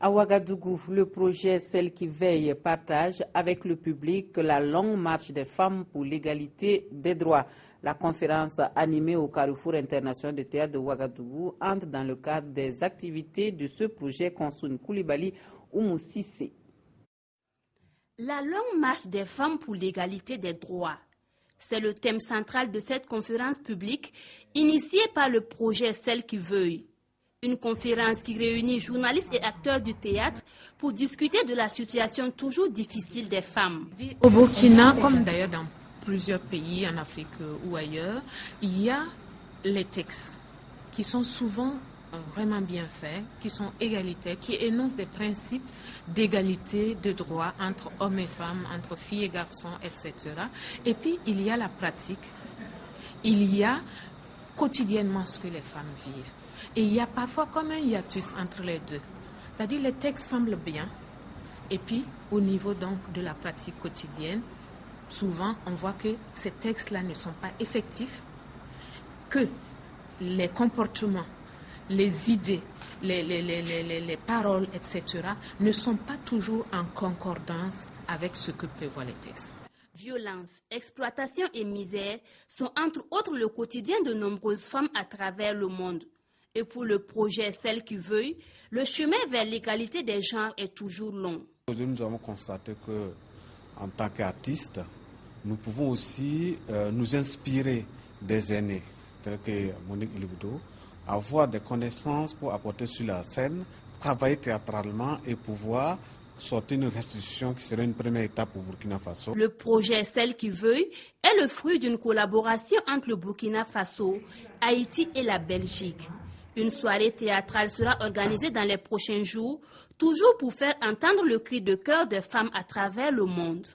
À Ouagadougou, le projet Celles qui veillent partage avec le public la longue marche des femmes pour l'égalité des droits. La conférence animée au Carrefour international de théâtre de Ouagadougou entre dans le cadre des activités de ce projet Konsoun Koulibaly Oumou Sissé. La longue marche des femmes pour l'égalité des droits. C'est le thème central de cette conférence publique initiée par le projet Celles qui veillent. Une conférence qui réunit journalistes et acteurs du théâtre pour discuter de la situation toujours difficile des femmes. Au Burkina, comme d'ailleurs dans plusieurs pays en Afrique ou ailleurs, il y a les textes qui sont souvent vraiment bien faits, qui sont égalitaires, qui énoncent des principes d'égalité de droits entre hommes et femmes, entre filles et garçons, etc. Et puis il y a la pratique, il y a quotidiennement ce que les femmes vivent. Et il y a parfois comme un hiatus entre les deux. C'est-à-dire les textes semblent bien. Et puis, au niveau donc de la pratique quotidienne, souvent on voit que ces textes-là ne sont pas effectifs, que les comportements, les idées, les paroles, etc. ne sont pas toujours en concordance avec ce que prévoient les textes. Violence, exploitation et misère sont entre autres le quotidien de nombreuses femmes à travers le monde. Et pour le projet Celles qui veillent, le chemin vers l'égalité des genres est toujours long. Aujourd'hui, nous avons constaté qu'en tant qu'artistes, nous pouvons aussi nous inspirer des aînés, tels que Monique Ilibdo, avoir des connaissances pour apporter sur la scène, travailler théâtralement et pouvoir sortir une restitution qui serait une première étape au Burkina Faso. Le projet Celles qui veillent est le fruit d'une collaboration entre le Burkina Faso, Haïti et la Belgique. Une soirée théâtrale sera organisée dans les prochains jours, toujours pour faire entendre le cri de cœur des femmes à travers le monde.